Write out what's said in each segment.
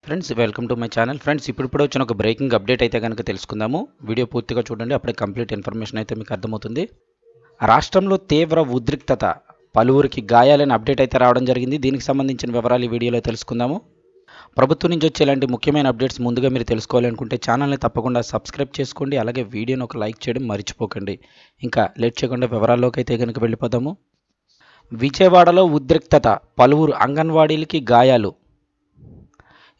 Friends welcome to my channel. Friends ఇప్పుడు వచ్చిన ఒక బ్రేకింగ్ అప్డేట్ అయితే కనుక తెలుసుకుందాము. వీడియో పూర్తిగా చూడండి, అప్పుడే కంప్లీట్ ఇన్ఫర్మేషన్ అయితే మీకు అర్థమవుతుంది. రాష్ట్రంలో తీవ్ర ఉద్రిక్తత, పలువురికి గాయాలని అప్డేట్ అయితే రావడం జరిగింది. దీనికి సంబంధించిన వివరాలు ఈ వీడియోలో తెలుసుకుందాము. ప్రభుత్వం నుంచి వచ్చే ఇలాంటి ముఖ్యమైన అప్డేట్స్ ముందుగా మీరు తెలుసుకోవాలనుకుంటే ఛానల్ని తప్పకుండా సబ్స్క్రైబ్ చేసుకోండి. అలాగే వీడియోని ఒక లైక్ చేయడం మర్చిపోకండి. ఇంకా లేట్ చేయకుండా వివరాల్లోకి అయితే కనుక వెళ్ళిపోదాము. విజయవాడలో ఉద్రిక్తత, పలువురు అంగన్వాడీలకి గాయాలు.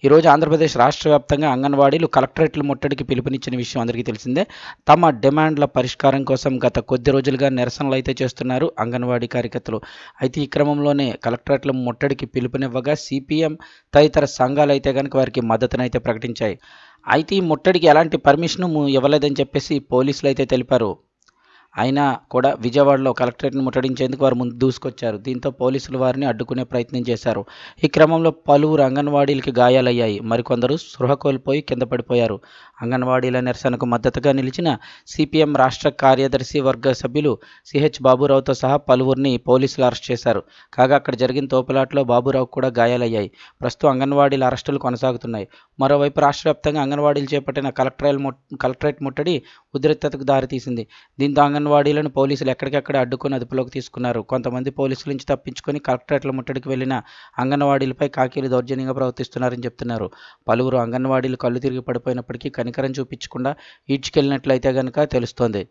ఈరోజు ఆంధ్రప్రదేశ్ రాష్ట్ర వ్యాప్తంగా అంగన్వాడీలు కలెక్టరేట్ల ముట్టడికి పిలుపునిచ్చిన విషయం అందరికీ తెలిసిందే. తమ డిమాండ్ల పరిష్కారం కోసం గత కొద్ది రోజులుగా నిరసనలు అయితే చేస్తున్నారు అంగన్వాడీ కార్యకర్తలు. అయితే ఈ క్రమంలోనే కలెక్టరేట్ల ముట్టడికి పిలుపునివ్వగా సిపిఎం తదితర సంఘాలు అయితే కనుక వారికి మద్దతునైతే ప్రకటించాయి. అయితే ఈ ముట్టడికి ఎలాంటి పర్మిషన్ ఇవ్వలేదని చెప్పేసి పోలీసులు అయితే తెలిపారు. అయినా కూడా విజయవాడలో కలెక్టరేట్ను ముట్టడించేందుకు వారు ముందు దూసుకొచ్చారు. దీంతో పోలీసులు వారిని అడ్డుకునే ప్రయత్నం చేశారు. ఈ క్రమంలో పలువురు అంగన్వాడీలకి గాయాలయ్యాయి. మరికొందరు స్పృహ కోల్పోయి కింద పడిపోయారు. అంగన్వాడీల నిరసనకు మద్దతుగా నిలిచిన సిపిఎం రాష్ట్ర కార్యదర్శి వర్గ సభ్యులు సిహెచ్ బాబురావుతో సహా పలువురిని పోలీసులు అరెస్ట్ చేశారు. కాగా అక్కడ జరిగిన తోపులాటలో బాబురావు కూడా గాయాలయ్యాయి. ప్రస్తుతం అంగన్వాడీల అరెస్టులు కొనసాగుతున్నాయి. మరోవైపు రాష్ట్ర వ్యాప్తంగా అంగన్వాడీలు చేపట్టిన కలెక్టరేట్ ముట్టడి ఉద్రిక్తతకు దారితీసింది. దీంతో అంగన్వాడీలను పోలీసులు ఎక్కడికక్కడ అడ్డుకొని అదుపులోకి తీసుకున్నారు. కొంతమంది పోలీసుల నుంచి తప్పించుకొని కలెక్టరేట్ల ముట్టడికి వెళ్లిన అంగన్వాడీలపై కాకీలు దౌర్జన్యంగా ప్రవర్తిస్తున్నారని చెప్తున్నారు. పలువురు అంగన్వాడీలు కళ్ళు తిరిగి పడిపోయినప్పటికీ కనికరం చూపించకుండా ఈడ్చుకెళ్లినట్లయితే కనుక తెలుస్తోంది.